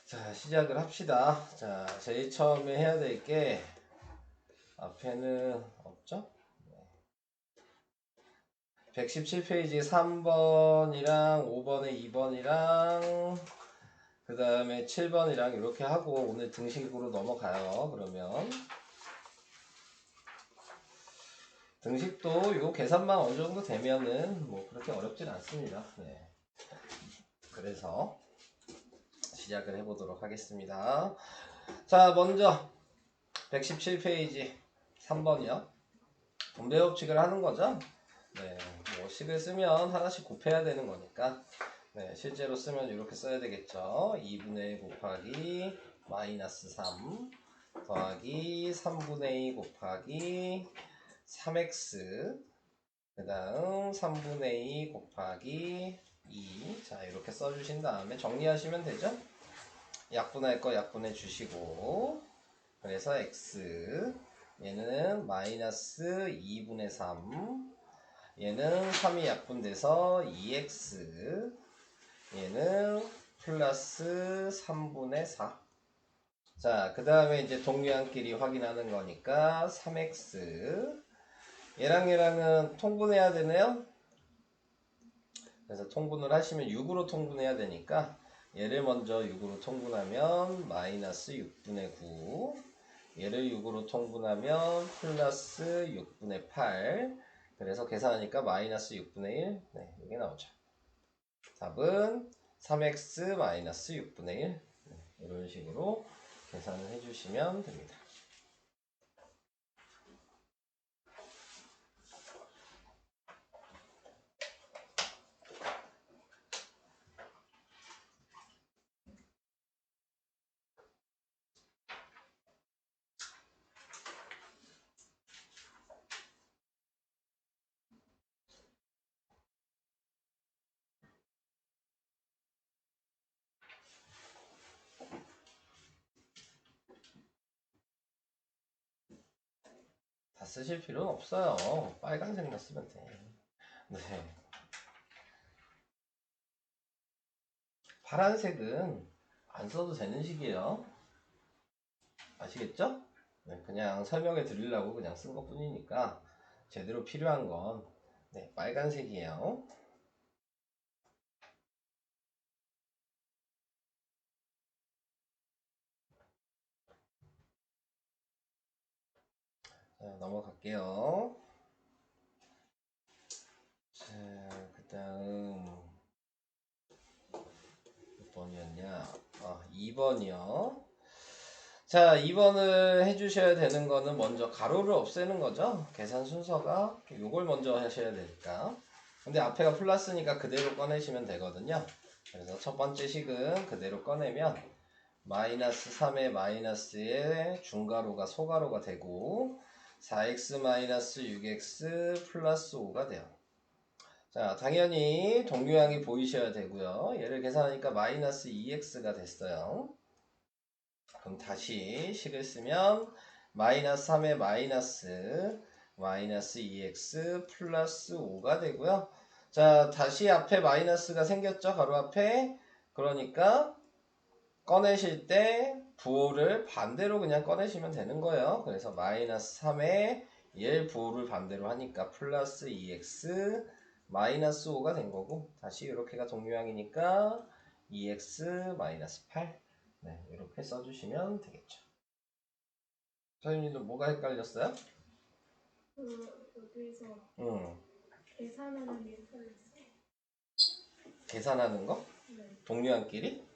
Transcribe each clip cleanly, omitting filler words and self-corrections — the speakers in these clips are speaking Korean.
자, 시작을 합시다. 자, 제일 처음에 해야 될 게 앞에는 없죠? 117페이지 3번이랑 5번에 2번이랑 그 다음에 7번이랑 이렇게 하고 오늘 등식으로 넘어가요. 그러면 등식도 요 계산만 어느 정도 되면은 뭐 그렇게 어렵진 않습니다. 네. 그래서 시작을 해보도록 하겠습니다. 자, 먼저 117페이지 3번이요. 분배 법칙을 하는 거죠. 네, 뭐 식을 쓰면 하나씩 곱해야 되는 거니까 네, 실제로 쓰면 이렇게 써야 되겠죠. 2분의 1 곱하기 마이너스 3 더하기 3분의 2 곱하기 3x 그 다음 3분의 2 곱하기 2. 자, 이렇게 써주신 다음에 정리하시면 되죠. 약분할 거 약분해 주시고 그래서 x 얘는 마이너스 2분의 3 얘는 3이 약분돼서 2x 얘는 플러스 3분의 4. 자, 그 다음에 이제 동류항끼리 확인하는 거니까 3x 얘랑 얘랑은 통분해야 되네요. 그래서 통분을 하시면 6으로 통분해야 되니까 얘를 먼저 6으로 통분하면 마이너스 6분의 9 얘를 6으로 통분하면 플러스 6분의 8 그래서 계산하니까 마이너스 6분의 1 네, 이게 나오죠. 답은 3x 마이너스 6분의 1 네, 이런 식으로 계산을 해주시면 됩니다. 다 쓰실 필요는 없어요. 빨간색만 쓰면 돼. 네. 파란색은 안 써도 되는 식이에요. 아시겠죠? 네, 그냥 설명해 드리려고 그냥 쓴 것 뿐이니까 제대로 필요한 건 네, 빨간색이에요. 자, 넘어갈게요. 자, 그 다음 몇 번이었냐? 2번이요. 자, 2번을 해주셔야 되는 거는 먼저 가로를 없애는 거죠. 계산 순서가 요걸 먼저 하셔야 되니까. 근데 앞에가 플러스니까 그대로 꺼내시면 되거든요. 그래서 첫 번째 식은 그대로 꺼내면 마이너스 3의 마이너스의 중가로가 소가로가 되고 4x 마이너스 6x 플러스 5가 돼요. 자, 당연히 동류항이 보이셔야 되고요. 얘를 계산하니까 마이너스 2x가 됐어요. 그럼 다시 식을 쓰면 마이너스 3의 마이너스 2x 플러스 5가 되고요. 자, 다시 앞에 마이너스가 생겼죠? 가로 앞에. 그러니까 꺼내실 때 부호를 반대로 그냥 꺼내시면 되는 거예요. 그래서 마이너스 3에 얘 부호를 반대로 하니까 플러스 2x 마이너스 5가 된 거고 다시 이렇게가 동류항이니까 2x 마이너스 8 네, 이렇게 써주시면 되겠죠. 선생님도 뭐가 헷갈렸어요? 여기서 응. 계산하는 게 헷갈렸어요. 계산하는 거? 네. 동류항끼리?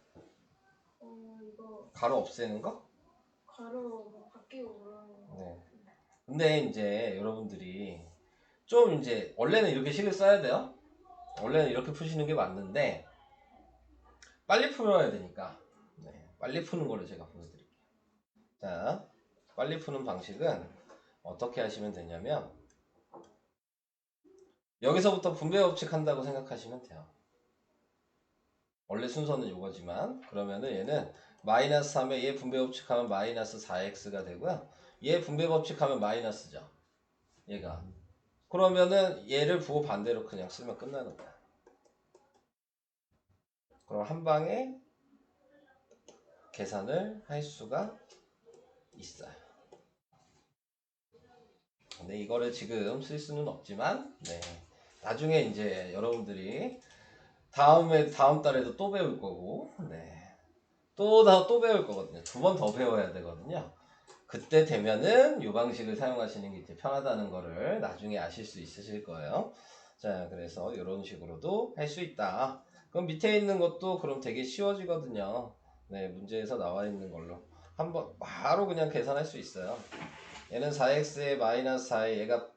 이거 가로 없애는 거? 가로 뭐 바뀌고 그러는 거. 네. 근데 이제 여러분들이 좀 이제 원래는 이렇게 식을 써야 돼요. 원래는 이렇게 푸시는 게 맞는데 빨리 풀어야 되니까 네, 빨리 푸는 거를 제가 보여드릴게요. 자, 빨리 푸는 방식은 어떻게 하시면 되냐면 여기서부터 분배 법칙 한다고 생각하시면 돼요. 원래 순서는 이거지만 그러면은 얘는 마이너스 3에 얘 분배 법칙하면 마이너스 4x가 되고요. 얘 분배 법칙하면 마이너스죠. 얘가. 그러면은 얘를 부호 반대로 그냥 쓰면 끝나는 거야. 그럼 한 방에 계산을 할 수가 있어요. 근데 이거를 지금 쓸 수는 없지만, 네. 나중에 이제 여러분들이 다음 달에도 또 배울 거고, 네. 또 배울 거거든요. 2번 더 배워야 되거든요. 그때 되면은 이 방식을 사용하시는 게 이제 편하다는 거를 나중에 아실 수 있으실 거예요. 자, 그래서 이런 식으로도 할 수 있다. 그럼 밑에 있는 것도 그럼 되게 쉬워지거든요. 네, 문제에서 나와 있는 걸로. 한번 바로 그냥 계산할 수 있어요. 얘는 4x에 마이너스 4에 얘가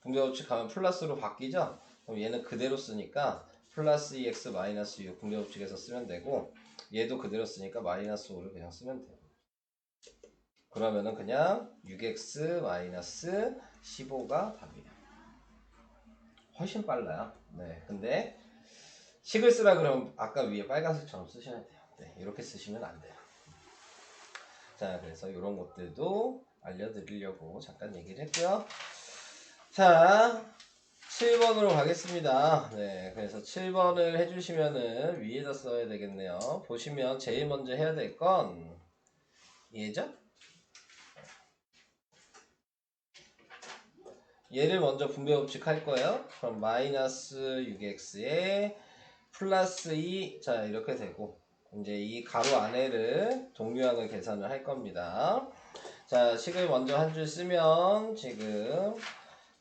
분배법칙하면 플러스로 바뀌죠? 그럼 얘는 그대로 쓰니까 플러스 2x 마이너스 6 분배법칙에서 쓰면 되고, 얘도 그대로 쓰니까 마이너스 5를 그냥 쓰면 돼요. 그러면은 그냥 6x 마이너스 15가 답이에요. 훨씬 빨라요. 네, 근데 식을 쓰라 그러면 아까 위에 빨간색처럼 쓰셔야 돼요. 네, 이렇게 쓰시면 안 돼요. 자, 그래서 이런 것들도 알려드리려고 잠깐 얘기를 했고요. 자, 7번으로 가겠습니다. 네, 그래서 7번을 해주시면은 위에다 써야 되겠네요. 보시면 제일 먼저 해야 될 건 얘죠? 얘를 먼저 분배법칙 할 거예요. 그럼 마이너스 6x에 플러스 2, 자 이렇게 되고, 이제 이 가로 안에를 동류항을 계산을 할 겁니다. 자, 식을 먼저 한 줄 쓰면 지금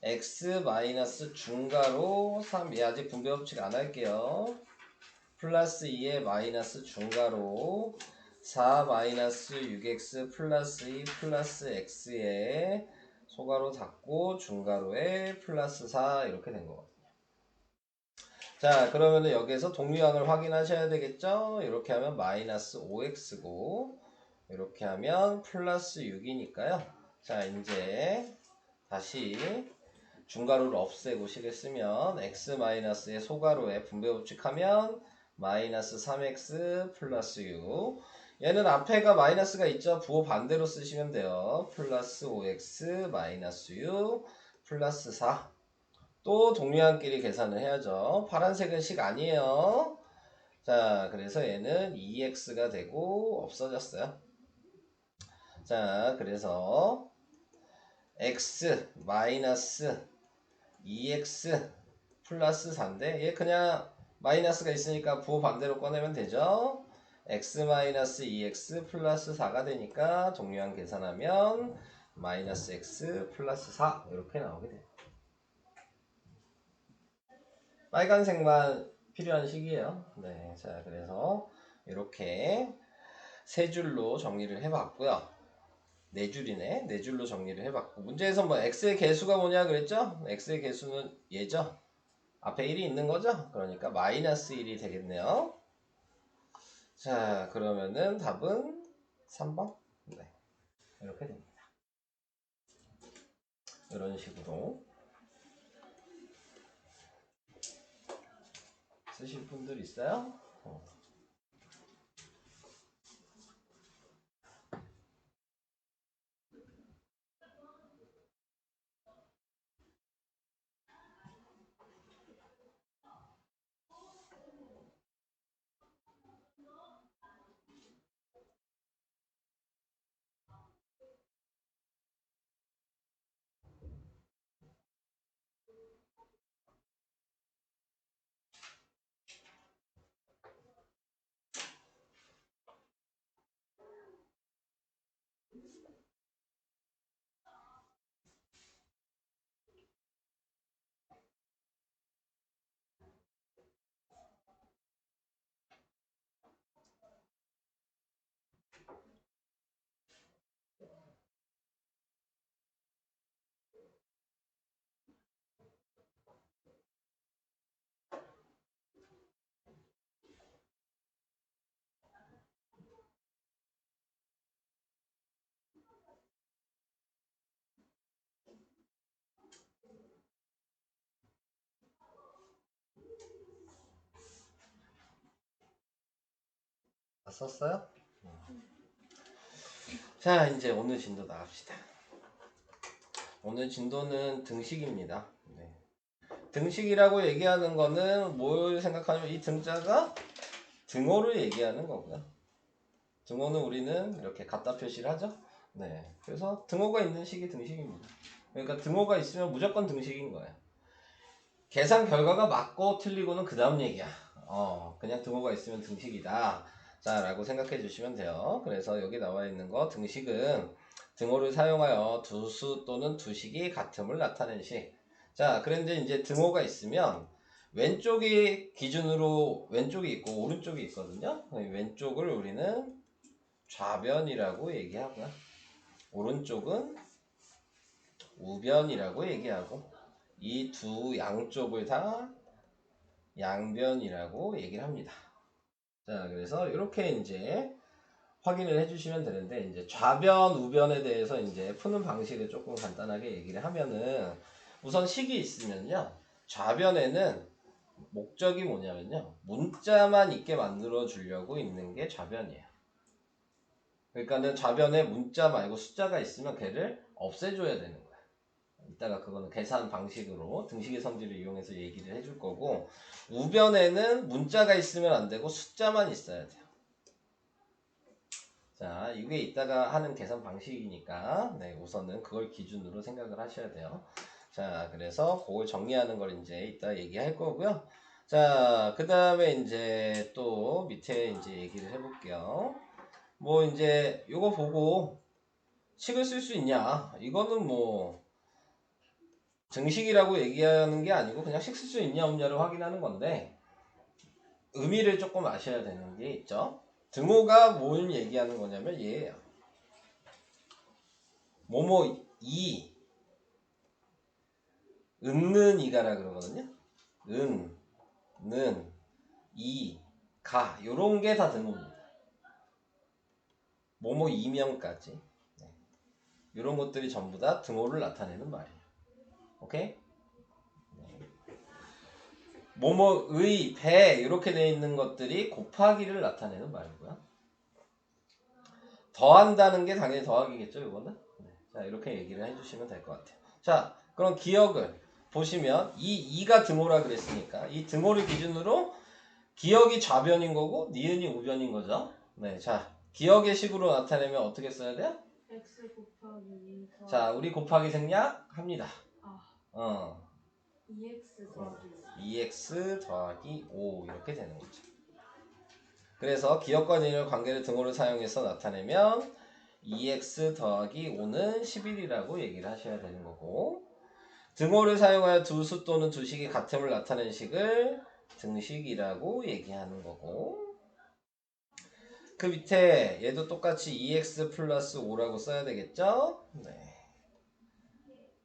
x 마이너스 중가로 3, 얘 아직 분배법칙 안 할게요. 플러스 2에 마이너스 중가로 4 마이너스 6x 플러스 2 플러스 x에 소가로 닫고 중가로에 플러스 4 이렇게 된 거거든요. 자, 그러면은 여기에서 동류항을 확인하셔야 되겠죠? 이렇게 하면 마이너스 5x고 이렇게 하면 플러스 6이니까요. 자, 이제 다시 중가로를 없애고 식을 쓰면 x 마이너스의 소가로에 분배법칙 하면 마이너스 3x 플러스 6. 얘는 앞에가 마이너스가 있죠? 부호 반대로 쓰시면 돼요. 플러스 5x 마이너스 6 플러스 4. 또 동류항끼리 계산을 해야죠. 파란색은 식 아니에요. 자, 그래서 얘는 2x가 되고 없어졌어요. 자, 그래서 x 마이너스 2x 플러스 4인데 얘 그냥 마이너스가 있으니까 부호 반대로 꺼내면 되죠. x 마이너스 2x 플러스 4가 되니까 동류항 계산하면 마이너스 x 플러스 4 이렇게 나오게 돼요. 빨간색만 필요한 식이에요. 네, 자 그래서 이렇게 세 줄로 정리를 해봤고요. 네 줄이네. 네 줄로 정리를 해봤고, 문제에서 뭐 x의 개수가 뭐냐 그랬죠? x의 개수는 얘죠. 앞에 1이 있는 거죠? 그러니까 마이너스 1이 되겠네요. 자, 그러면은 답은 3번? 네, 이렇게 됩니다. 이런 식으로 쓰실 분들 있어요? 다 썼어요? 자, 이제 오늘 진도 나갑시다. 오늘 진도는 등식입니다. 네. 등식이라고 얘기하는 거는 뭘 생각하냐면 이 등자가 등호를 얘기하는 거고요. 등호는 우리는 이렇게 갖다 표시를 하죠. 네. 그래서 등호가 있는 식이 등식입니다. 그러니까 등호가 있으면 무조건 등식인 거예요. 계산 결과가 맞고 틀리고는 그 다음 얘기야. 그냥 등호가 있으면 등식이다. 자, 라고 생각해 주시면 돼요. 그래서 여기 나와 있는 거 등식은 등호를 사용하여 두 수 또는 두 식이 같음을 나타낸 식. 자, 그런데 이제 등호가 있으면 왼쪽이 기준으로 왼쪽이 있고 오른쪽이 있거든요. 왼쪽을 우리는 좌변이라고 얘기하고요. 오른쪽은 우변이라고 얘기하고 이 두 양쪽을 다 양변이라고 얘기를 합니다. 자, 그래서 이렇게 이제 확인을 해주시면 되는데 이제 좌변, 우변에 대해서 이제 푸는 방식을 조금 간단하게 얘기를 하면은 우선 식이 있으면요. 좌변에는 목적이 뭐냐면요. 문자만 있게 만들어 주려고 있는 게 좌변이에요. 그러니까는 좌변에 문자 말고 숫자가 있으면 걔를 없애줘야 되는 거예요. 이따가 그거는 계산 방식으로 등식의 성질을 이용해서 얘기를 해줄 거고 우변에는 문자가 있으면 안 되고 숫자만 있어야 돼요. 자, 이게 이따가 하는 계산 방식이니까 네, 우선은 그걸 기준으로 생각을 하셔야 돼요. 자, 그래서 그걸 정리하는 걸 이제 이따 얘기할 거고요. 자, 그 다음에 이제 또 밑에 이제 얘기를 해볼게요. 뭐 이제 요거 보고 식을 쓸 수 있냐? 이거는 뭐 등식이라고 얘기하는 게 아니고 그냥 식 쓸 수 있냐 없냐를 확인하는 건데 의미를 조금 아셔야 되는 게 있죠. 등호가 뭘 얘기하는 거냐면 얘예요. 뭐뭐 이 은는 이가라 그러거든요. 은, 는, 이, 가 요런 게 다 등호입니다. 뭐뭐 이명까지 이런 것들이 전부 다 등호를 나타내는 말이에요. 오케이? 뭐뭐의, 배 이렇게 되어 있는 것들이 곱하기를 나타내는 말이고요. 더한다는 게 당연히 더하기겠죠, 이거는. 자, 이렇게 얘기를 해주시면 될 것 같아요. 자, 그럼 기억을 보시면 이 2가 등호라 그랬으니까 이 등호를 기준으로 기억이 좌변인 거고 니은이 우변인 거죠. 네, 자, 기억의 식으로 나타내면 어떻게 써야 돼요? x 곱하기 2 자, 우리 곱하기 생략합니다. 2x 더하기 2x 더하기 5 이렇게 되는 거죠. 그래서 기억과 니은의 관계를 등호를 사용해서 나타내면 2x 더하기 5는 11이라고 얘기를 하셔야 되는 거고 등호를 사용하여 두 수 또는 두 식이 같음을 나타낸 식을 등식이라고 얘기하는 거고 그 밑에 얘도 똑같이 2x 플러스 5라고 써야 되겠죠? 네.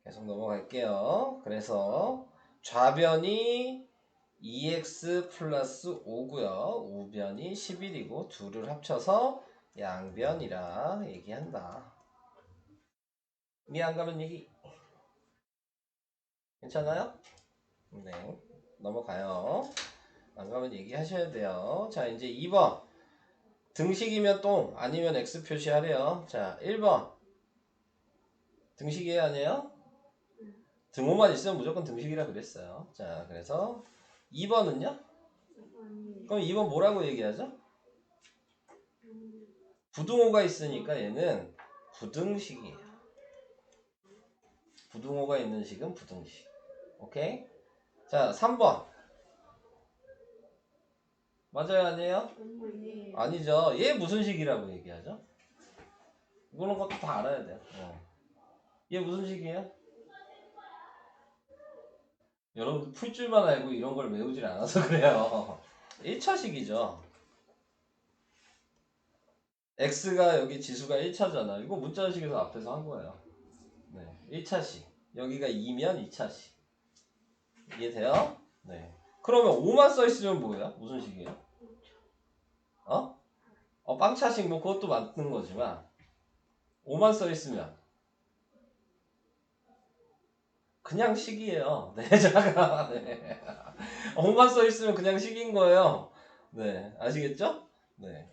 계속 넘어갈게요. 그래서 좌변이 2x 플러스 5고요. 우변이 11이고 둘을 합쳐서 양변이라 얘기한다. 이해 안 가면 얘기 괜찮아요? 네. 넘어가요. 안 가면 얘기하셔야 돼요. 자, 이제 2번. 등식이면 똥 아니면 X 표시하래요. 자, 1번. 등식이에요, 아니에요? 등호만 있으면 무조건 등식이라 그랬어요. 자, 그래서 2번은요? 그럼 2번 뭐라고 얘기하죠? 부등호가 있으니까 얘는 부등식이에요. 부등호가 있는 식은 부등식. 오케이? 자, 3번. 맞아요, 아니에요? 아니죠. 얘 무슨 식이라고 얘기하죠? 이거는 것도 다 알아야 돼요. 얘 무슨 식이에요? 여러분 풀 줄만 알고 이런 걸 외우질 않아서 그래요. 1차식이죠. x가 여기 지수가 1차잖아. 이거 문자식에서 앞에서 한 거예요. 네, 1차식. 여기가 2면 2차식. 이해돼요? 네. 그러면 5만 써있으면 뭐예요? 무슨 식이에요? 빵차식 뭐 그것도 맞는 거지만 5만 써있으면 그냥 식이에요. 네, 잠깐. 네. 5만 써있으면 그냥 식인 거예요. 네, 아시겠죠? 네.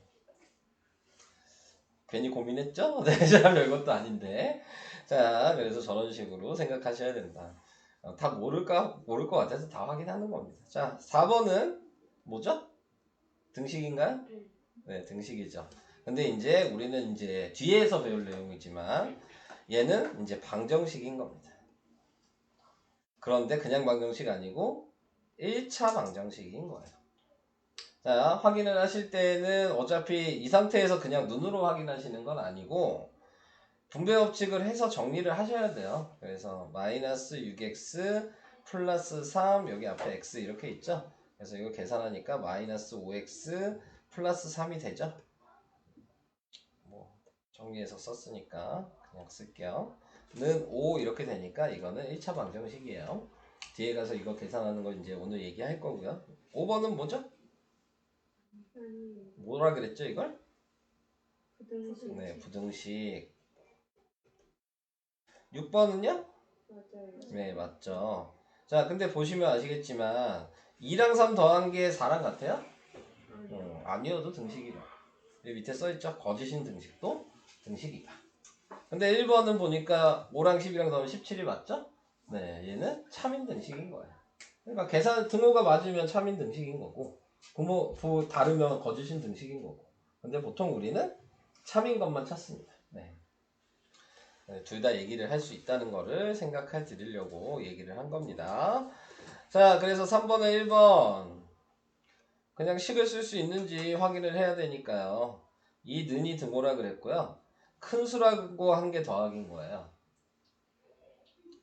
괜히 고민했죠? 네, 자, 별것도 아닌데. 자, 그래서 저런 식으로 생각하셔야 된다. 다 모를 것 같아서 다 확인하는 겁니다. 자, 4번은 뭐죠? 등식인가요? 네, 등식이죠. 근데 이제 우리는 이제 뒤에서 배울 내용이지만 얘는 이제 방정식인 겁니다. 그런데 그냥 방정식 아니고 1차 방정식인 거예요. 자, 확인을 하실 때는 어차피 이 상태에서 그냥 눈으로 확인하시는 건 아니고 분배 법칙을 해서 정리를 하셔야 돼요. 그래서 마이너스 6x 플러스 3 여기 앞에 x 이렇게 있죠. 그래서 이거 계산하니까 마이너스 5x 플러스 3이 되죠. 뭐 정리해서 썼으니까 그냥 쓸게요. 는 5 이렇게 되니까 이거는 1차 방정식이에요. 뒤에 가서 이거 계산하는 거 이제 오늘 얘기할 거고요. 5번은 뭐죠? 아니, 뭐라 그랬죠 이걸? 부등식. 네, 부등식. 6번은요? 맞아요. 네, 맞죠. 자, 근데 보시면 아시겠지만 2랑 3 더한 게 4랑 같아요? 아니요. 아니어도 등식이다. 여기 밑에 써있죠? 거짓인 등식도 등식이다. 근데 1번은 보니까 5랑 10이랑 더하면 17이 맞죠? 네, 얘는 참인 등식인 거예요. 그러니까 계산 등호가 맞으면 참인 등식인 거고 부모 다르면 거짓인 등식인 거고. 근데 보통 우리는 참인 것만 찾습니다. 네. 둘 다 얘기를 할 수 있다는 거를 생각해 드리려고 얘기를 한 겁니다. 자, 그래서 3번에 1번 그냥 식을 쓸 수 있는지 확인을 해야 되니까요. 이 는이 등호라 그랬고요. 큰 수라고 한 게 더하기인 거예요.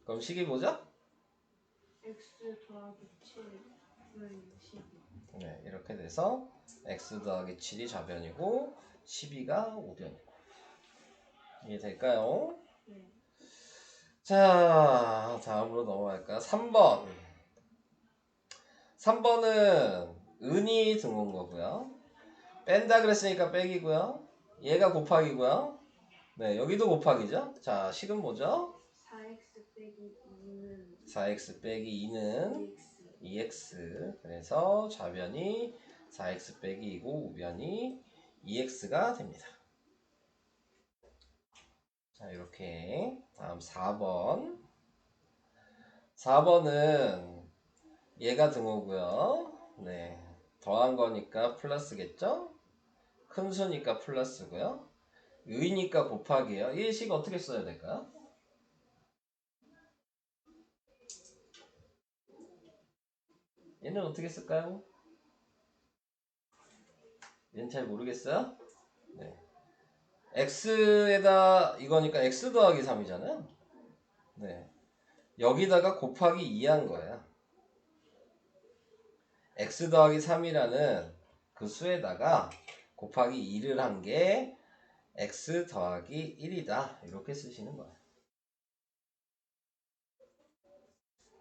그럼 식이 뭐죠? x 더하기 7은 12. 네, 이렇게 돼서 x 더하기 7이 좌변이고 12가 우변이고. 이해될까요? 네. 자, 다음으로 넘어갈까요? 3번. 3번은 은이 등호인 거고요. 뺀다 그랬으니까 빼기고요. 얘가 곱하기고요. 네, 여기도 곱하기죠. 자, 식은 뭐죠? 4x 빼기 2는 4x 빼기 2는 2x. 2x. 그래서 좌변이 4x 빼기 2고 우변이 2x가 됩니다. 자, 이렇게 다음 4번. 4번은 얘가 등호고요. 네, 더한 거니까 플러스겠죠? 큰 수니까 플러스고요. 의니까 곱하기예요. 이 식 어떻게 써야 될까요? 얘는 어떻게 쓸까요? 얘는 잘 모르겠어요? 네. x에다 이거니까 x 더하기 3이잖아요. 네. 여기다가 곱하기 2 한 거예요. x 더하기 3이라는 그 수에다가 곱하기 2를 한 게 x 더하기 1이다. 이렇게 쓰시는 거예요.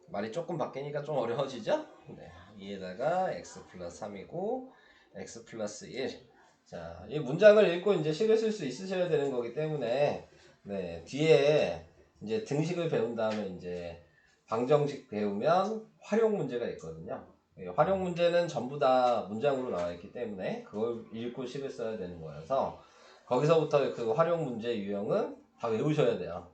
말이 조금 바뀌니까 좀 어려워지죠? 네. 2에다가 x 플러스 3이고 x 플러스 1. 자, 이 문장을 읽고 이제 식을 쓸 수 있으셔야 되는 거기 때문에 네, 뒤에 이제 등식을 배운 다음에 이제 방정식 배우면 활용 문제가 있거든요. 활용 문제는 전부 다 문장으로 나와 있기 때문에 그걸 읽고 식을 써야 되는 거여서 거기서부터 그 활용 문제 유형은 다 외우셔야 돼요.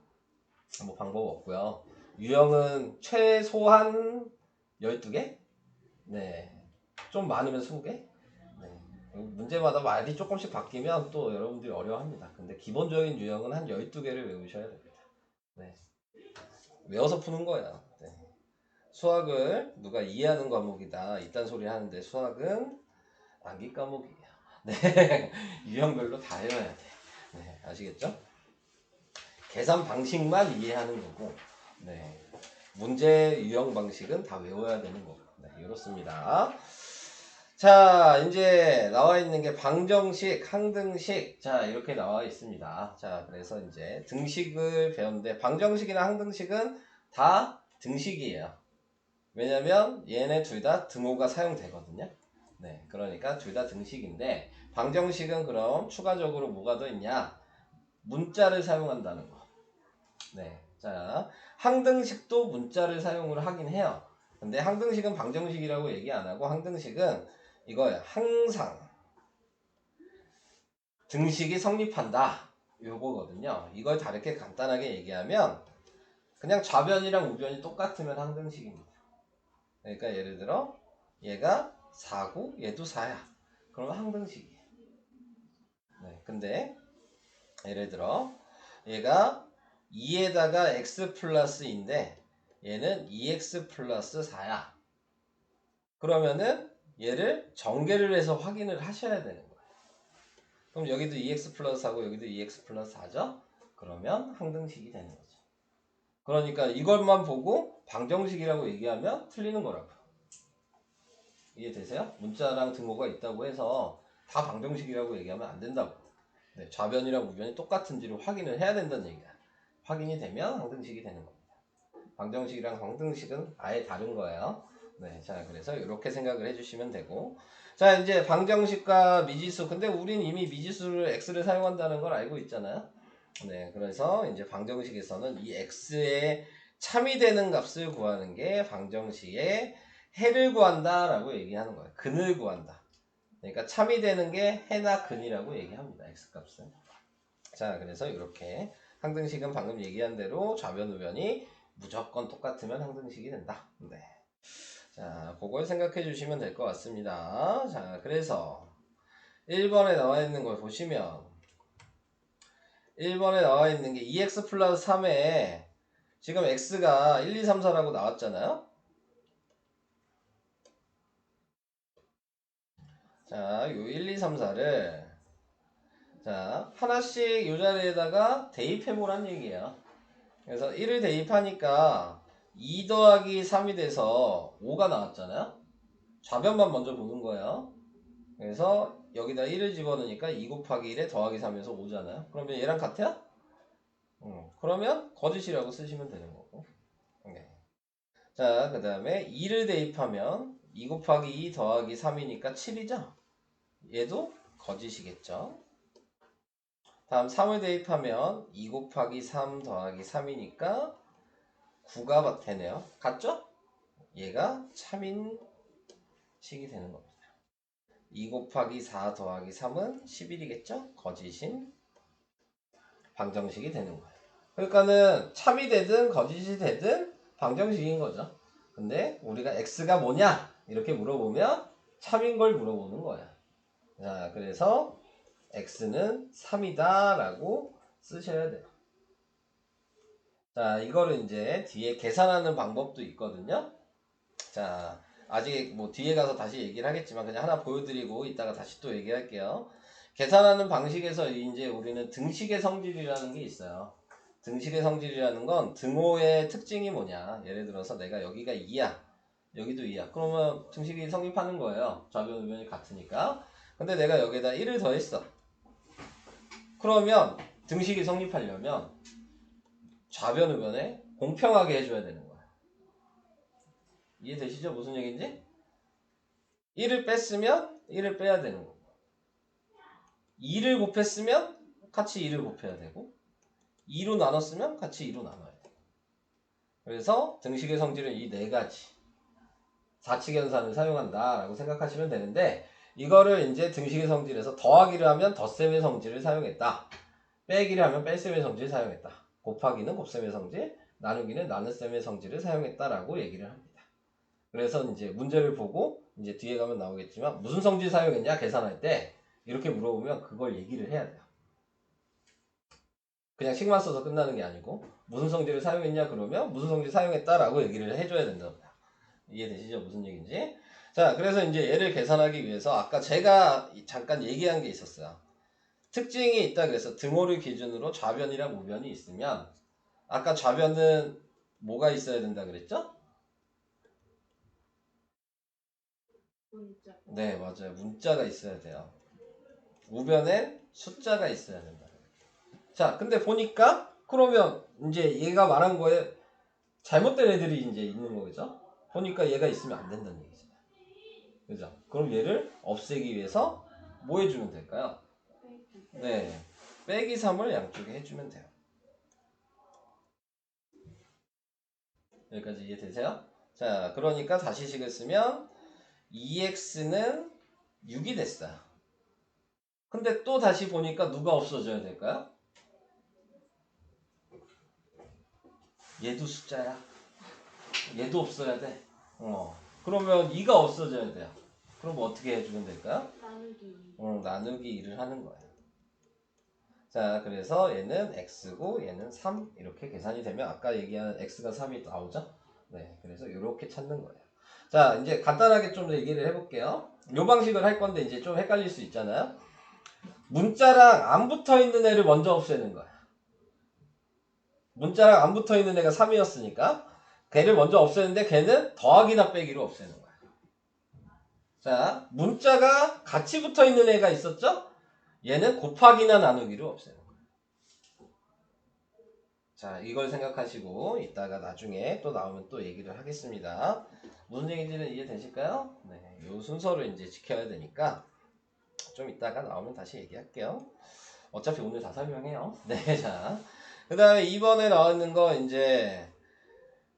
뭐 방법 없고요. 유형은 최소한 12개? 네. 좀 많으면 20개? 네. 문제마다 말이 조금씩 바뀌면 또 여러분들이 어려워합니다. 근데 기본적인 유형은 한 12개를 외우셔야 됩니다. 네. 외워서 푸는 거예요. 네. 수학을 누가 이해하는 과목이다. 이딴 소리 하는데 수학은 암기 과목이에요. 네. 유형별로 다 외워야 돼. 네. 아시겠죠? 계산 방식만 이해하는 거고, 네. 문제 유형 방식은 다 외워야 되는 거고, 네. 이렇습니다. 자, 이제 나와 있는 게 방정식, 항등식. 자, 이렇게 나와 있습니다. 자, 그래서 이제 등식을 배웠는데, 방정식이나 항등식은 다 등식이에요. 왜냐면 얘네 둘 다 등호가 사용되거든요. 네, 그러니까 둘 다 등식인데, 방정식은 그럼 추가적으로 뭐가 더 있냐? 문자를 사용한다는 거. 네, 자, 항등식도 문자를 사용을 하긴 해요. 근데 항등식은 방정식이라고 얘기 안 하고 항등식은 이거예요. 항상 등식이 성립한다. 요거거든요. 이걸 다르게 간단하게 얘기하면 그냥 좌변이랑 우변이 똑같으면 항등식입니다. 그러니까 예를 들어 얘가 4고 얘도 4야. 그러면 항등식이에요. 네. 근데 예를 들어 얘가 2에다가 x 플러스 2인데 얘는 2x 플러스 4야. 그러면은 얘를 전개를 해서 확인을 하셔야 되는 거예요. 그럼 여기도 2x 플러스 4고 여기도 2x 플러스 4죠? 그러면 항등식이 되는 거죠. 그러니까 이것만 보고 방정식이라고 얘기하면 틀리는 거라고요. 이해되세요? 문자랑 등호가 있다고 해서 다 방정식이라고 얘기하면 안 된다고. 네, 좌변이랑 우변이 똑같은지를 확인을 해야 된다는 얘기야. 확인이 되면 항등식이 되는 겁니다. 방정식이랑 항등식은 아예 다른 거예요. 네, 자 그래서 이렇게 생각을 해주시면 되고, 자 이제 방정식과 미지수. 근데 우린 이미 미지수를 x를 사용한다는 걸 알고 있잖아요. 네, 그래서 이제 방정식에서는 이 x에 참이 되는 값을 구하는 게 방정식의 해를 구한다라고 얘기하는 거예요. 근을 구한다. 그러니까 참이 되는 게 해나 근이라고 얘기합니다. x값은. 자, 그래서 이렇게 항등식은 방금 얘기한 대로 좌변 우변이 무조건 똑같으면 항등식이 된다. 네. 자, 그걸 생각해 주시면 될 것 같습니다. 자, 그래서 1번에 나와 있는 걸 보시면 1번에 나와 있는 게 2x 플러스 3에 지금 x가 1, 2, 3, 4라고 나왔잖아요. 자, 요 1, 2, 3, 4를 자, 하나씩 요 자리에다가 대입해 보란 얘기예요. 그래서 1을 대입하니까 2 더하기 3이 돼서 5가 나왔잖아요. 좌변만 먼저 보는 거예요. 그래서 여기다 1을 집어넣으니까 2 곱하기 1에 더하기 3에서 5잖아요. 그러면 얘랑 같아요? 그러면 거짓이라고 쓰시면 되는 거고. 네. 자, 그 다음에 2를 대입하면 2 곱하기 2 더하기 3이니까 7이죠? 얘도 거짓이겠죠? 다음 3을 대입하면 2 곱하기 3 더하기 3이니까 9가 되네요. 같죠? 얘가 참인 식이 되는 겁니다. 2 곱하기 4 더하기 3은 11이겠죠? 거짓인 방정식이 되는 거예요. 그러니까는 참이 되든 거짓이 되든 방정식인 거죠. 근데 우리가 x가 뭐냐? 이렇게 물어보면 참인 걸 물어보는 거야. 자, 그래서 x는 3이다 라고 쓰셔야 돼요. 자, 이거를 이제 뒤에 계산하는 방법도 있거든요. 자, 아직 뭐 뒤에 가서 다시 얘기를 하겠지만 그냥 하나 보여드리고 이따가 다시 또 얘기할게요. 계산하는 방식에서 이제 우리는 등식의 성질이라는 게 있어요. 등식의 성질이라는 건 등호의 특징이 뭐냐. 예를 들어서 내가 여기가 2야. 여기도 2야. 그러면 등식이 성립하는 거예요. 좌변 우변이 같으니까. 근데 내가 여기다 1을 더했어. 그러면 등식이 성립하려면 좌변 우변에 공평하게 해줘야 되는 거야. 이해되시죠? 무슨 얘기인지? 1을 뺐으면 1을 빼야 되는 거고 2를 곱했으면 같이 2를 곱해야 되고 2로 나눴으면 같이 2로 나눠야 돼. 그래서 등식의 성질은 이 네 가지 사칙연산을 사용한다 라고 생각하시면 되는데, 이거를 이제 등식의 성질에서 더하기를 하면 덧셈의 성질을 사용했다, 빼기를 하면 뺄셈의 성질을 사용했다, 곱하기는 곱셈의 성질, 나누기는 나눗셈의 성질을 사용했다라고 얘기를 합니다. 그래서 이제 문제를 보고 이제 뒤에 가면 나오겠지만 무슨 성질 사용했냐 계산할 때 이렇게 물어보면 그걸 얘기를 해야 돼요. 그냥 식만 써서 끝나는 게 아니고 무슨 성질을 사용했냐 그러면 무슨 성질 사용했다라고 얘기를 해줘야 된답니다. 이해되시죠? 무슨 얘기인지? 자, 그래서 이제 얘를 계산하기 위해서 아까 제가 잠깐 얘기한 게 있었어요. 특징이 있다 그래서 등호를 기준으로 좌변이랑 우변이 있으면 아까 좌변은 뭐가 있어야 된다 그랬죠? 문자. 네, 맞아요. 문자가 있어야 돼요. 우변엔 숫자가 있어야 된다. 자, 근데 보니까 그러면 이제 얘가 말한 거에 잘못된 애들이 이제 있는 거죠. 보니까 얘가 있으면 안 된다는 얘기죠. 그죠? 그럼 얘를 없애기 위해서 뭐 해주면 될까요? 빼기. 네, 빼기 3을 양쪽에 해주면 돼요. 여기까지 이해되세요? 자, 그러니까 다시 식을 쓰면 2x는 6이 됐어요. 근데 또 다시 보니까 누가 없어져야 될까요? 얘도 숫자야. 얘도 없어야 돼. 그러면 2가 없어져야 돼요. 그럼 어떻게 해주면 될까요? 나누기. 나누기 2를 하는 거예요. 자, 그래서 얘는 x고 얘는 3 이렇게 계산이 되면 아까 얘기한 x가 3이 나오죠? 네, 그래서 이렇게 찾는 거예요. 자, 이제 간단하게 좀 얘기를 해볼게요. 요 방식을 할 건데 이제 좀 헷갈릴 수 있잖아요. 문자랑 안 붙어 있는 애를 먼저 없애는 거야. 문자랑 안 붙어 있는 애가 3이었으니까 걔를 먼저 없애는데 걔는 더하기나 빼기로 없애는 거야. 자, 문자가 같이 붙어 있는 애가 있었죠? 얘는 곱하기나 나누기로 없애는 거야. 자, 이걸 생각하시고 이따가 나중에 또 나오면 또 얘기를 하겠습니다. 무슨 얘기인지는 이해되실까요? 네, 요 순서를 이제 지켜야 되니까 좀 이따가 나오면 다시 얘기할게요. 어차피 오늘 다 설명해요. 네, 자. 그 다음에 2번에 나와 있는 거 이제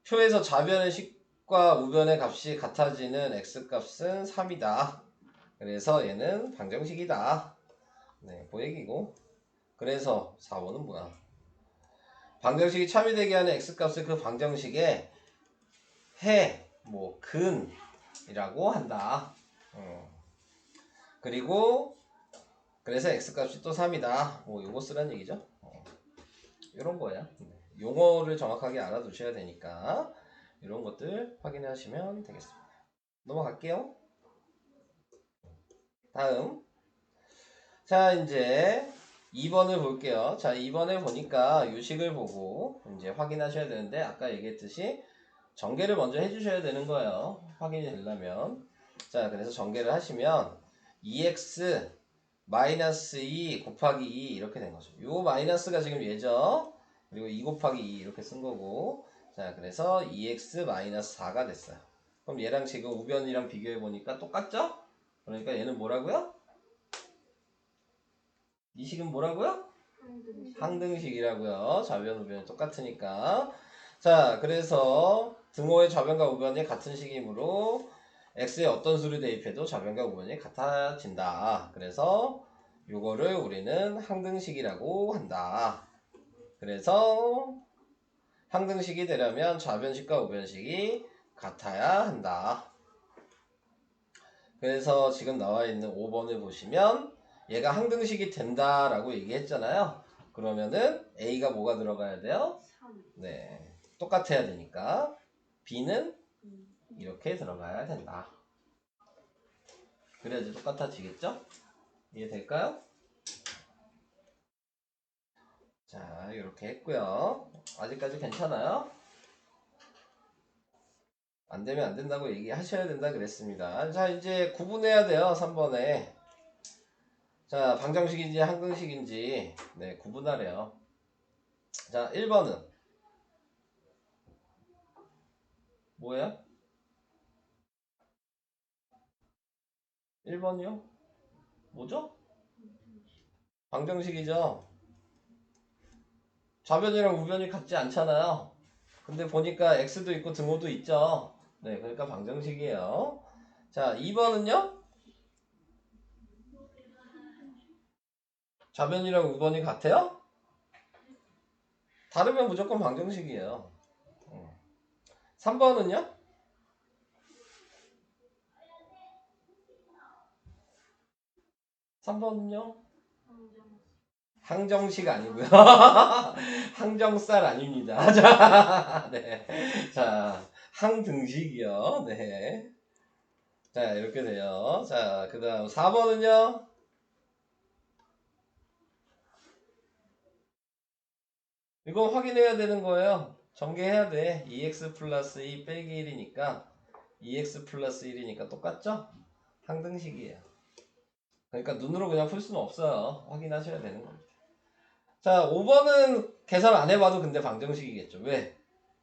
표에서 좌변의 식과 우변의 값이 같아지는 x값은 3이다. 그래서 얘는 방정식이다. 네, 그 얘기고. 그래서 4번은 뭐야? 방정식이 참이되게 하는 x값을 그 방정식에 해, 뭐 근이라고 한다. 그리고 그래서 x값이 또 3이다. 뭐 요거 쓰란 얘기죠. 이런 거예요. 용어를 정확하게 알아두셔야 되니까 이런 것들 확인하시면 되겠습니다. 넘어갈게요. 다음. 자, 이제 2번을 볼게요. 자, 2번에 보니까 유식을 보고 이제 확인하셔야 되는데 아까 얘기했듯이 전개를 먼저 해주셔야 되는 거예요. 확인이 되려면. 자, 그래서 전개를 하시면 2x 마이너스 2 곱하기 2 이렇게 된 거죠. 요 마이너스가 지금 얘죠. 그리고 2 곱하기 2 이렇게 쓴 거고. 자, 그래서 2x 마이너스 4가 됐어요. 그럼 얘랑 지금 우변이랑 비교해 보니까 똑같죠? 그러니까 얘는 뭐라고요? 이 식은 뭐라고요? 항등식이라고요. 좌변 우변이 똑같으니까. 자, 그래서 등호의 좌변과 우변이 같은 식이므로 x에 어떤 수를 대입해도 좌변과 우변이 같아진다. 그래서 요거를 우리는 항등식이라고 한다. 그래서 항등식이 되려면 좌변식과 우변식이 같아야 한다. 그래서 지금 나와 있는 5번을 보시면 얘가 항등식이 된다라고 얘기했잖아요. 그러면은 A가 뭐가 들어가야 돼요? 3. 네, 똑같아야 되니까 B는 이렇게 들어가야 된다. 그래야지 똑같아지겠죠? 이해될까요? 자, 이렇게 했고요. 아직까지 괜찮아요? 안 되면 안 된다고 얘기하셔야 된다 그랬습니다. 자, 이제 구분해야 돼요. 3번에. 자, 방정식인지 항등식인지 네, 구분하래요. 자, 1번은 뭐예요? 1번이요? 뭐죠? 방정식이죠. 좌변이랑 우변이 같지 않잖아요. 근데 보니까 x도 있고 등호도 있죠. 네, 그러니까 방정식이에요. 자, 2번은요? 좌변이랑 우변이 같아요? 다르면 무조건 방정식이에요. 3번은요? 3번은요? 항정식 아니고요. 항정살 아닙니다. 자, 네. 자, 항등식이요. 네. 자, 이렇게 돼요. 자, 그 다음 4번은요? 이거 확인해야 되는 거예요. 전개해야 돼. 2x 플러스 2 빼기 1이니까 2x 플러스 1이니까 똑같죠? 항등식이에요. 그러니까 눈으로 그냥 풀 수는 없어요. 확인하셔야 되는 겁니다. 자, 5번은 계산 안 해봐도 근데 방정식이겠죠. 왜?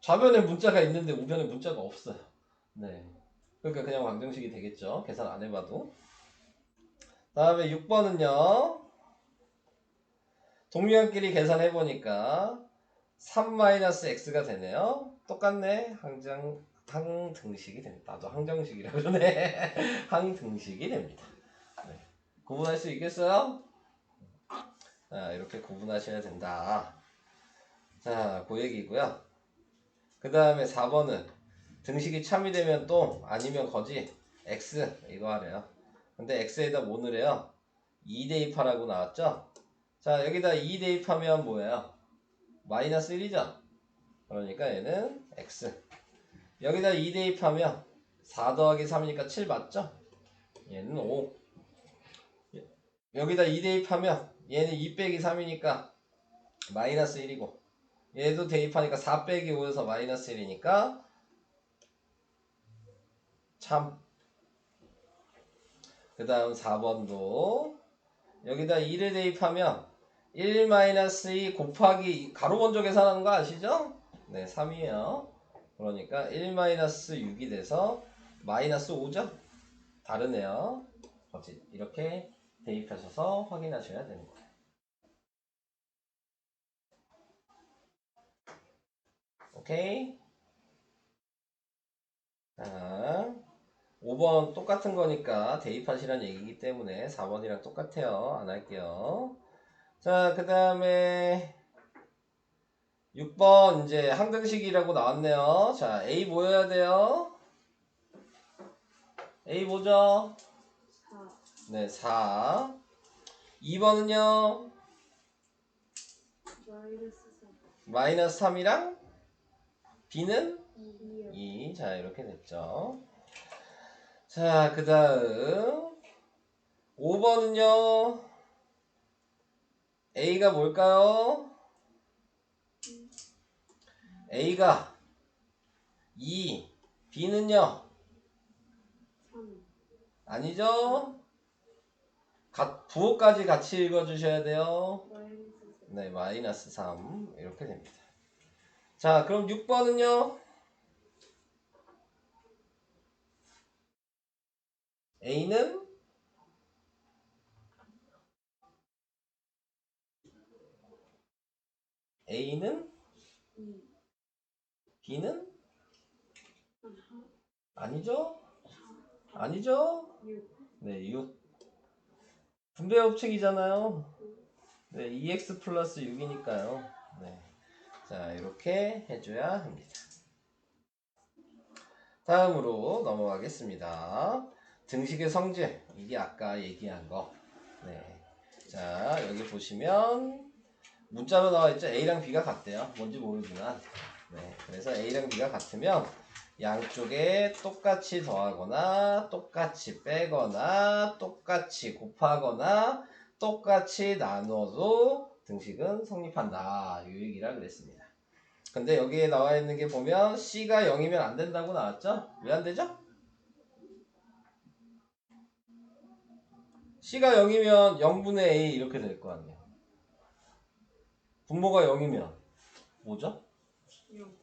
좌변에 문자가 있는데 우변에 문자가 없어요. 네. 그러니까 그냥 방정식이 되겠죠. 계산 안 해봐도. 다음에 6번은요. 동류한끼리 계산해보니까 3-x가 되네요. 똑같네. 항등식이 됩니다. 나도 항정식이라 그러네. 항등식이 됩니다. 네. 구분할 수 있겠어요? 자, 이렇게 구분하셔야 된다. 자, 그 얘기고요. 그 다음에 4번은 등식이 참이 되면 또 아니면 거지 x 이거 하래요. 근데 x에다 뭐 넣으래요? 2 대입하라고 나왔죠? 자, 여기다 2 대입하면 뭐예요? 마이너스 1이죠? 그러니까 얘는 x. 여기다 2 대입하면 4 더하기 3이니까 7 맞죠? 얘는 5. 여기다 2 대입하면 얘는 2 빼기 3이니까 마이너스 1이고, 얘도 대입하니까 4 빼기 5여서 마이너스 1이니까 참. 그 다음 4번도 여기다 2를 대입하면 1 마이너스 2 곱하기 가로 먼저 계산하는 거 아시죠? 네, 3이에요. 그러니까 1 마이너스 6이 돼서 마이너스 5죠? 다르네요. 이렇게 대입하셔서 확인하셔야 되는 거예요. 오케이? 자, 5번 똑같은 거니까 대입하시란 얘기이기 때문에 4번이랑 똑같아요. 안 할게요. 자, 그 다음에 6번 이제 항등식이라고 나왔네요. 자, A 뭐여야 돼요? A 뭐죠? 4. 네, 4. 2번은요? 마이너스 3. 마이너스 3이랑 B는 2요. 2. 자, 이렇게 됐죠. 자, 그 다음 5번은요? A가 뭘까요? A가 2, B는요? 3. 아니죠? 부호까지 같이 읽어주셔야 돼요. 마이너스 3. 네, 마이너스 3 이렇게 됩니다. 자, 그럼 6번은요? A는 A는 2. B는 3. 아니죠? 아니죠? 6. 네, 6. 분배 법칙이잖아요. 네, 2x 플러스 6이니까요. 네. 자, 이렇게 해줘야 합니다. 다음으로 넘어가겠습니다. 등식의 성질. 이게 아까 얘기한 거. 네. 자, 여기 보시면 문자로 나와 있죠. A랑 B가 같대요. 뭔지 모르지만. 네. 그래서 A랑 B가 같으면 양쪽에 똑같이 더하거나 똑같이 빼거나 똑같이 곱하거나 똑같이 나눠도 등식은 성립한다. 이 얘기라 그랬습니다. 근데 여기에 나와 있는 게 보면 C가 0이면 안 된다고 나왔죠? 왜 안 되죠? C가 0이면 0분의 A 이렇게 될 거 아니에요. 분모가 0이면 뭐죠? 0.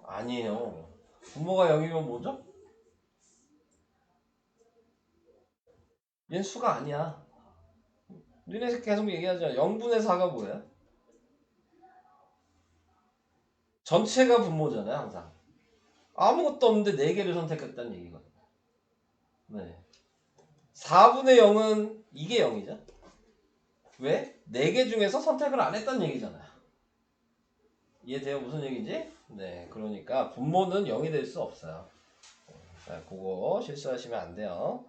아니에요. 분모가 0이면 뭐죠? 얘는 수가 아니야. 너네 계속 얘기하잖아. 0분의 4가 뭐야? 전체가 분모잖아요, 항상. 아무것도 없는데 4개를 선택했다는 얘기거든요. 네. 4분의 0은 이게 0이죠? 왜? 4개 중에서 선택을 안 했다는 얘기잖아요. 이해돼요? 무슨 얘기지? 네, 그러니까 분모는 0이 될 수 없어요. 자, 그거 실수하시면 안 돼요.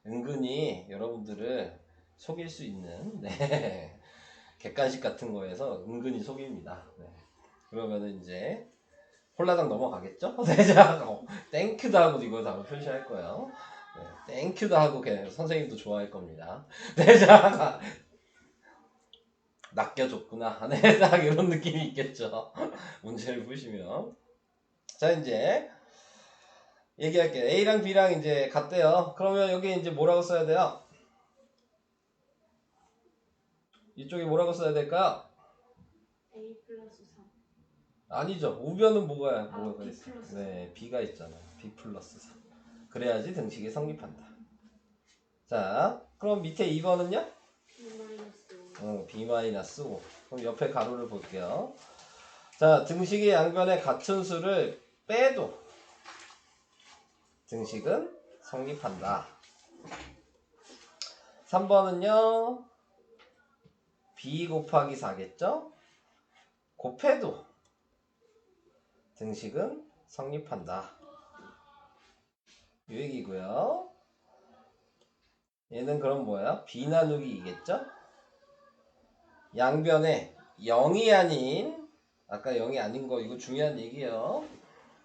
은근히 여러분들을 속일 수 있는 네. 객관식 같은 거에서 은근히 속입니다. 네. 그러면은 이제 홀라당 넘어가겠죠? 네, 자, 땡큐도 하고 이거 다 표시할 거예요. 네, 땡큐도 하고 선생님도 좋아할 겁니다. 네, 자, 낚여줬구나. 네, 딱 이런 느낌이 있겠죠. 문제를 보시면. 자, 이제 얘기할게요. A랑 B랑 이제 같대요. 그러면 여기 이제 뭐라고 써야 돼요? 이쪽에 뭐라고 써야 될까요? A 플러스 3. 아니죠. 우변은 뭐가 B 있어? 플러스 네, B가 있잖아요. B 플러스 3. 그래야지 등식이 성립한다. 자, 그럼 밑에 2번은요? B 마이너스 5. B-5. 그럼 옆에 가로를 볼게요. 자, 등식의 양변에 같은 수를 빼도 등식은 성립한다. 3번은요. B 곱하기 4겠죠? 곱해도 등식은 성립한다. 이 얘기고요. 얘는 그럼 뭐야? B 나누기 2겠죠? 양변에 0이 아닌, 아까 0이 아닌 거 이거 중요한 얘기예요.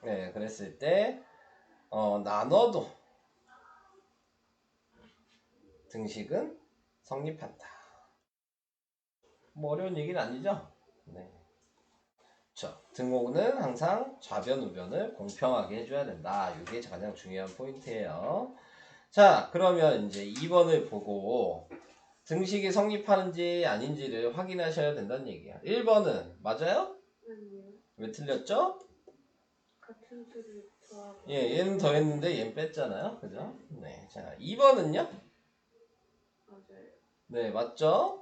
네, 그랬을 때 나눠도 등식은 성립한다. 뭐 어려운 얘기는 아니죠? 네. 그렇죠. 등호는 항상 좌변, 우변을 공평하게 해줘야 된다. 이게 가장 중요한 포인트예요. 자, 그러면 이제 2번을 보고 등식이 성립하는지 아닌지를 확인하셔야 된다는 얘기야. 1번은 맞아요? 아니요. 왜 틀렸죠? 같은 수를 더하고. 예, 얘는 더했는데 얘는 뺐잖아요. 그죠? 네. 자, 2번은요? 맞아요. 네, 맞죠?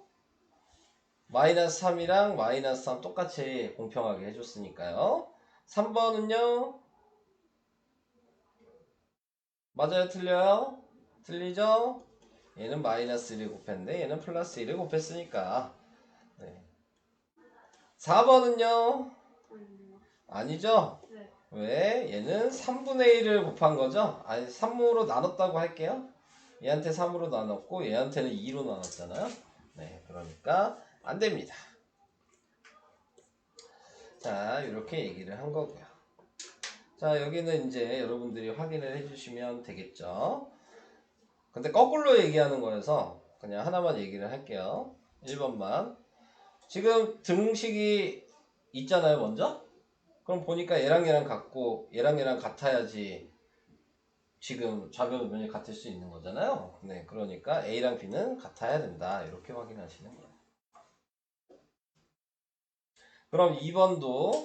마이너스 3이랑 마이너스 3 똑같이 공평하게 해줬으니까요. 3번은요? 맞아요? 틀려요? 틀리죠? 얘는 마이너스 1을 곱했는데 얘는 플러스 1을 곱했으니까. 네. 4번은요? 아니요. 아니죠? 네. 왜? 얘는 3분의 1을 곱한 거죠? 아니 3으로 나눴다고 할게요. 얘한테 3으로 나눴고 얘한테는 2로 나눴잖아요. 네, 그러니까 안 됩니다. 자, 이렇게 얘기를 한 거고요. 자, 여기는 이제 여러분들이 확인을 해주시면 되겠죠. 근데 거꾸로 얘기하는 거여서 그냥 하나만 얘기를 할게요. 1번만. 지금 등식이 있잖아요, 먼저? 그럼 보니까 얘랑 얘랑 같고 얘랑 얘랑 같아야지 지금 좌변 우변이 같을 수 있는 거잖아요. 네, 그러니까 A랑 B는 같아야 된다. 이렇게 확인하시는 거예요. 그럼 2번도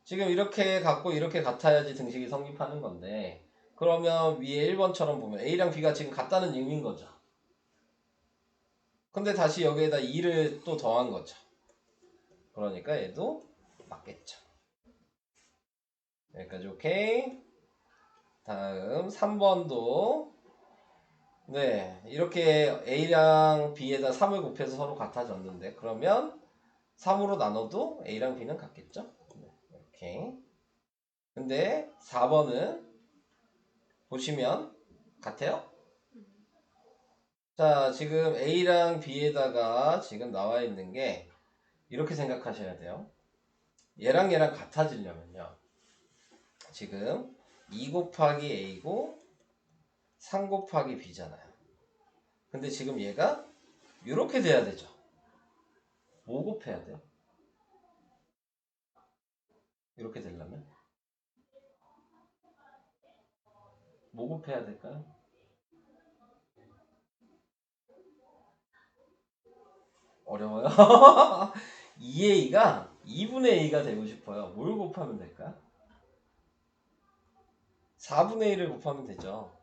지금 이렇게 같고 이렇게 같아야지 등식이 성립하는 건데 그러면 위에 1번처럼 보면 A랑 B가 지금 같다는 의미인 거죠. 근데 다시 여기에다 2를 또 더한 거죠. 그러니까 얘도 맞겠죠. 여기까지 오케이. 다음 3번도 네, 이렇게 A랑 B에다 3을 곱해서 서로 같아졌는데 그러면 3으로 나눠도 A랑 B는 같겠죠? 네, 이렇게. 근데 4번은 보시면 같아요? 자, 지금 A랑 B에다가 지금 나와 있는 게 이렇게 생각하셔야 돼요. 얘랑 얘랑 같아지려면요. 지금 2 곱하기 A고 3 곱하기 B잖아요. 근데 지금 얘가 이렇게 돼야 되죠. 뭐 곱해야 돼요? 이렇게 되려면 뭐 곱해야 될까요? 어려워요? 2A가 2분의 A가 되고 싶어요. 뭘 곱하면 될까? 4분의 1을 곱하면 되죠.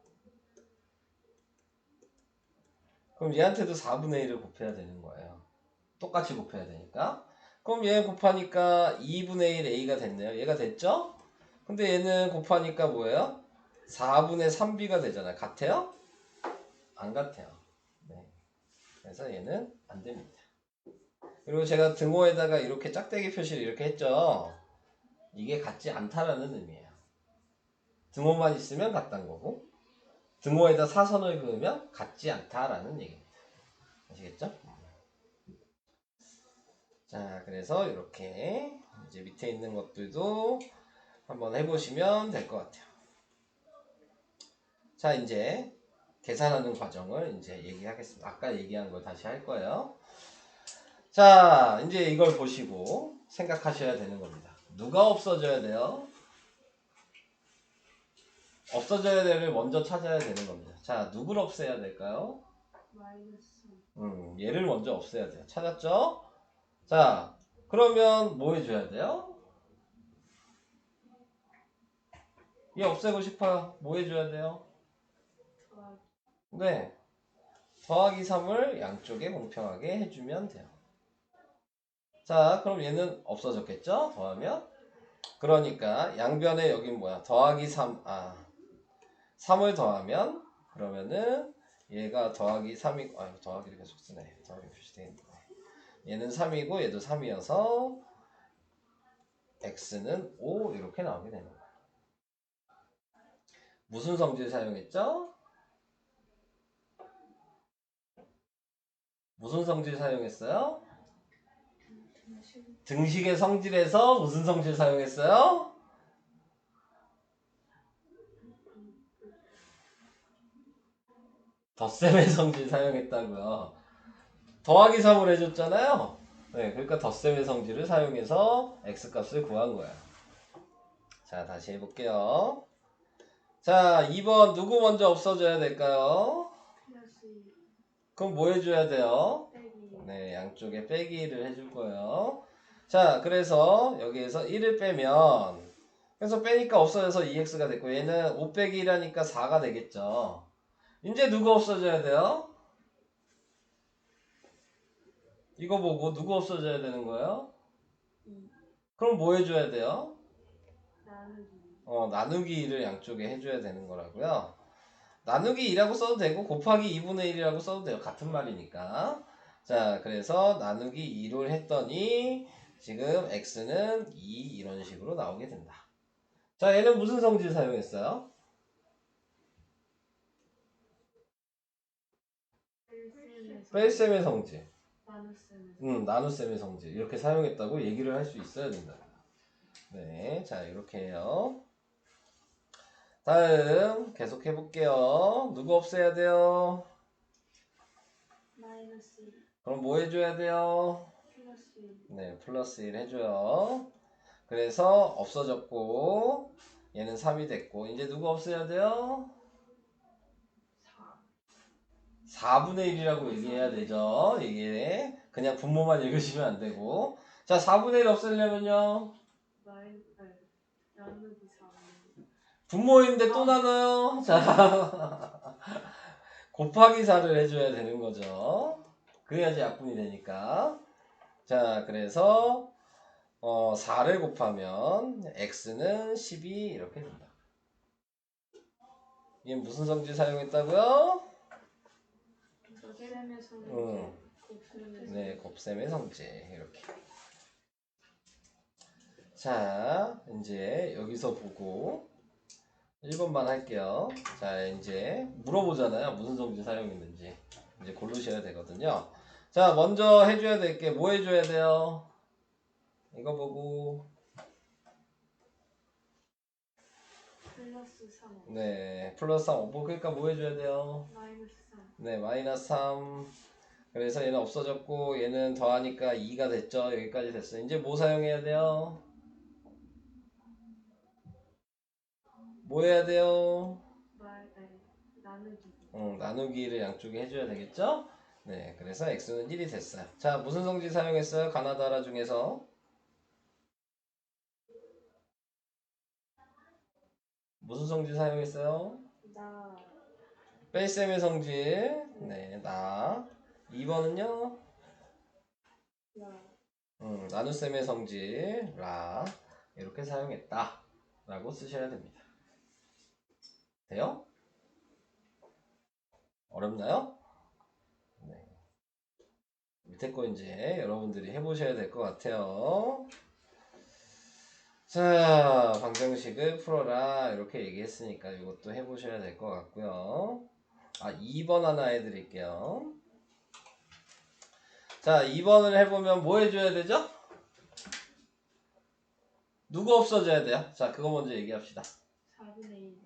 그럼 얘한테도 4분의 1을 곱해야 되는 거예요. 똑같이 곱해야 되니까. 그럼 얘 곱하니까 2분의 1 A가 됐네요. 얘가 됐죠? 근데 얘는 곱하니까 뭐예요? 4분의 3B가 되잖아요. 같아요? 안 같아요. 네. 그래서 얘는 안 됩니다. 그리고 제가 등호에다가 이렇게 짝대기 표시를 이렇게 했죠. 이게 같지 않다라는 의미예요. 등호만 있으면 같다는 거고 등호에다 사선을 그으면 같지 않다라는 얘기입니다. 아시겠죠? 자, 그래서 이렇게 이제 밑에 있는 것들도 한번 해보시면 될 것 같아요. 자, 이제 계산하는 과정을 이제 얘기하겠습니다. 아까 얘기한 걸 다시 할 거예요. 자, 이제 이걸 보시고 생각하셔야 되는 겁니다. 누가 없어져야 돼요? 없어져야 될을 먼저 찾아야 되는 겁니다. 자, 누구를 없애야 될까요? 마이너스 3. 얘를 먼저 없애야 돼요. 찾았죠? 자, 그러면 뭐 해줘야 돼요? 얘 없애고 싶어요. 뭐 해줘야 돼요? 더하기. 네. 더하기 3을 양쪽에 공평하게 해주면 돼요. 자, 그럼 얘는 없어졌겠죠? 더하면. 그러니까 양변에 여긴 뭐야? 더하기 3, 3을 더하면 그러면은 얘가 더하기 3이, 더하기를 계속 쓰네. 더하기 표시되어 있네. 얘는 3이고 얘도 3이어서 x는 5 이렇게 나오게 되는 거예요. 무슨 성질 사용했죠? 무슨 성질 사용했어요? 등식의 성질에서 무슨 성질 사용했어요? 덧셈의 성질 사용했다고요. 더하기 3을 해줬잖아요. 네, 그러니까 덧셈의 성질을 사용해서 x값을 구한 거야. 자, 다시 해볼게요. 자, 2번 누구 먼저 없어져야 될까요? 플러스 그럼 뭐 해줘야 돼요? 빼기 네, 양쪽에 빼기를 해줄 거예요. 자, 그래서 여기에서 1을 빼면 그래서 빼니까 없어져서 2x가 됐고 얘는 5 빼기 1하니까 4가 되겠죠. 이제 누구 없어져야 돼요? 이거 보고 누구 없어져야 되는 거예요? 2 그럼 뭐 해줘야 돼요? 나누기 나누기 2를 양쪽에 해줘야 되는 거라고요. 나누기 2라고 써도 되고 곱하기 2분의 1이라고 써도 돼요. 같은 말이니까. 자, 그래서 나누기 2를 했더니 지금 x는 2 이런 식으로 나오게 된다. 자, 얘는 무슨 성질 사용했어요? 뺄셈의 성질. 나눗셈의 성질. 이렇게 사용했다고 얘기를 할 수 있어야 된다. 네, 자, 이렇게 해요. 다음 계속 해볼게요. 누구 없애야 돼요? 마이너스 그럼 뭐 해줘야 돼요? 플러스 네, 플러스 1 해줘요. 그래서 없어졌고 얘는 3이 됐고 이제 누구 없애야 돼요? 4분의 1이라고 얘기해야 되죠. 이게 그냥 분모만 읽으시면 안 되고 자, 4분의 1 없애려면요 나누기 4 분모인데 또 나눠요. 자, 곱하기 4를 해줘야 되는 거죠. 그래야지 약분이 되니까. 자, 그래서 4를 곱하면 x는 12 이렇게 된다. 이게 무슨 성질 사용했다고요? 덧셈의 성질 네, 곱셈의 성질 이렇게. 자, 이제 여기서 보고 1번만 할게요. 자, 이제 물어보잖아요. 무슨 성질 사용했는지. 이제 고르셔야 되거든요. 자, 먼저 해줘야 될 게 뭐 해줘야 돼요? 이거 보고 플러스 3 네, 플러스 3 그러니까 뭐 해줘야 돼요? 마이너스 3 네, 마이너스 3 그래서 얘는 없어졌고 얘는 더하니까 2가 됐죠. 여기까지 됐어요. 이제 뭐 사용해야 돼요? 뭐 해야 돼요? 나누기 나누기를 양쪽에 해줘야 되겠죠? 네, 그래서 x는 1이 됐어요. 자, 무슨 성질 사용했어요? 가나다라 중에서 무슨 성질 사용했어요? 나 뺄셈의 성질 네, 나 2번은요? 나눗셈의 성질 라 이렇게 사용했다 라고 쓰셔야 됩니다. 돼요? 어렵나요? 네. 밑에 거 이제 여러분들이 해보셔야 될 것 같아요. 자, 방정식을 풀어라 이렇게 얘기했으니까 이것도 해보셔야 될 것 같고요. 2번 하나 해드릴게요. 자, 2번을 해보면 뭐 해줘야 되죠? 누구 없어져야 돼요? 자, 그거 먼저 얘기합시다. 4분의 1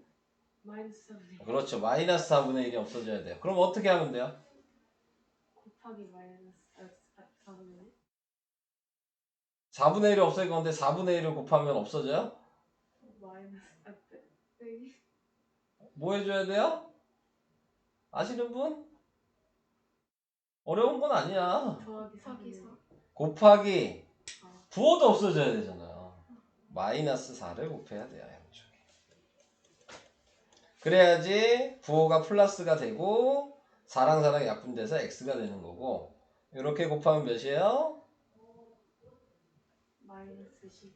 마이너스 4분의 1 그렇죠. 마이너스 4분의 1이 없어져야 돼요. 그럼 어떻게 하면 돼요? 곱하기 마이너스 4분의 1 4분의 1이 없어질 건데 4분의 1을 곱하면 없어져요? 마이너스 빼기 뭐 해줘야 돼요? 아시는 분? 어려운 건 아니야. 더하기 4 곱하기 부호도 없어져야 되잖아요. 마이너스 4를 곱해야 돼요. 양쪽에. 그래야지 부호가 플러스가 되고 4랑 4랑 약분돼서 x가 되는 거고 이렇게 곱하면 몇이에요? 마이너스 12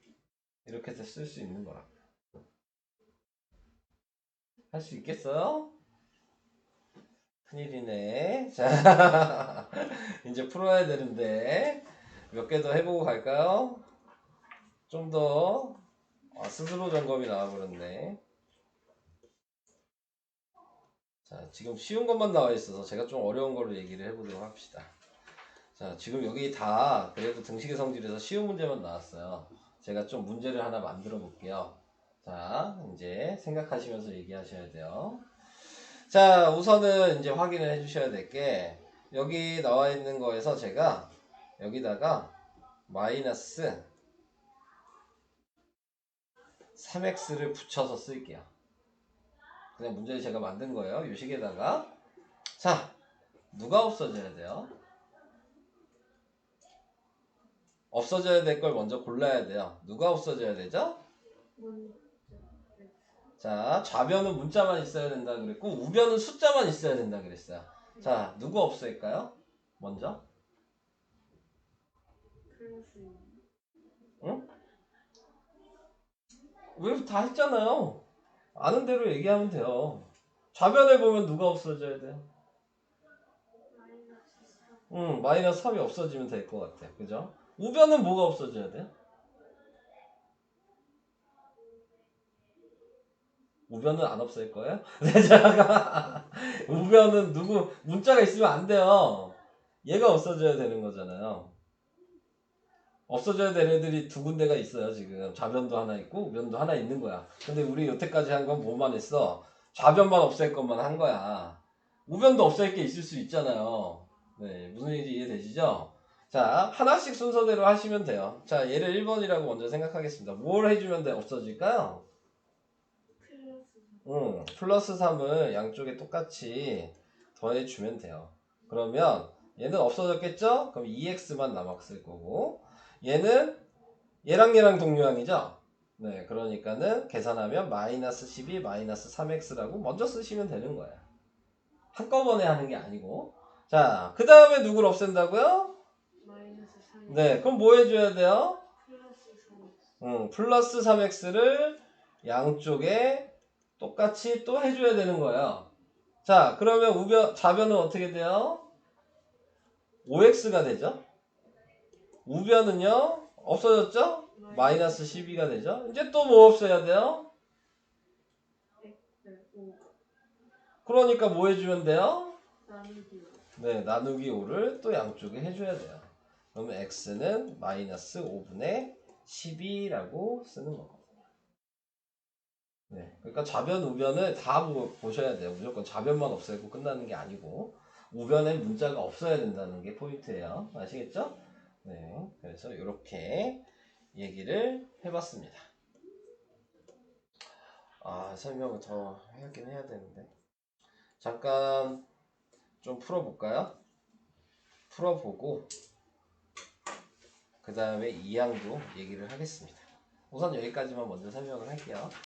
이렇게 해서 쓸 수 있는 거라. 할 수 있겠어요? 큰일이네. 자, 이제 풀어야 되는데 몇 개 더 해보고 갈까요? 좀 더 스스로 점검이 나와버렸네. 자, 지금 쉬운 것만 나와 있어서 제가 좀 어려운 걸로 얘기를 해보도록 합시다. 자, 지금 여기 다 그래도 등식의 성질에서 쉬운 문제만 나왔어요. 제가 좀 문제를 하나 만들어 볼게요. 자, 이제 생각하시면서 얘기하셔야 돼요. 자, 우선은 이제 확인을 해 주셔야 될 게, 여기 나와 있는 거에서 제가 여기다가 마이너스 3x를 붙여서 쓸게요. 그냥 문제를 제가 만든 거예요. 이 식에다가. 자, 누가 없어져야 돼요? 없어져야 될 걸 먼저 골라야 돼요. 누가 없어져야 되죠? 먼저 자, 좌변은 문자만 있어야 된다 그랬고 우변은 숫자만 있어야 된다 그랬어요. 자, 누구 없앨까요? 먼저. 플러스 응? 왜 다 했잖아요. 아는 대로 얘기하면 돼요. 좌변에 보면 누가 없어져야 돼요? 마이너스 3. 응, 마이너스 3이 없어지면 될 것 같아. 그죠? 우변은 뭐가 없어져야 돼요? 우변은 안 없앨 거예요? 네, 제가 우변은 누구 문자가 있으면 안 돼요. 얘가 없어져야 되는 거잖아요. 없어져야 될 애들이 두 군데가 있어요. 지금 좌변도 하나 있고 우변도 하나 있는 거야. 근데 우리 여태까지 한 건 뭐만 했어? 좌변만 없앨 것만 한 거야. 우변도 없앨 게 있을 수 있잖아요. 네, 무슨 얘기인지 이해되시죠? 자, 하나씩 순서대로 하시면 돼요. 자, 얘를 1번이라고 먼저 생각하겠습니다. 뭘 해주면 없어질까요? 플러스 3. 플러스 3을 양쪽에 똑같이 더해주면 돼요. 그러면 얘는 없어졌겠죠? 그럼 2x만 남았을 거고, 얘는 얘랑 동류항이죠? 네, 그러니까는 계산하면 마이너스 12 마이너스 3x라고 먼저 쓰시면 되는 거예요. 한꺼번에 하는 게 아니고. 자, 그 다음에 누구를 없앤다고요? 마이너스 3. 네, 그럼 뭐 해줘야 돼요? 플러스 3. 플러스 3x를 양쪽에 똑같이 또 해줘야 되는 거예요. 자, 그러면 좌변은 어떻게 돼요? 5x가 되죠? 우변은요? 없어졌죠? 마이너스 12가 되죠? 이제 또 뭐 없애야 돼요? 네, 5. 그러니까 뭐 해주면 돼요? 나누기 5. 네, 나누기 5를 또 양쪽에 해줘야 돼요. 그러면 x는 마이너스 5분의 12라고 쓰는 거거든요. 네, 그러니까 좌변, 우변을 다 보셔야 돼요. 무조건 좌변만 없애고 끝나는 게 아니고 우변엔 문자가 없어야 된다는 게 포인트예요. 아시겠죠? 네, 그래서 이렇게 얘기를 해봤습니다. 아, 설명을 더 하긴 해야 되는데 잠깐 좀 풀어볼까요? 풀어보고 그 다음에 2항도 얘기를 하겠습니다. 우선 여기까지만 먼저 설명을 할게요.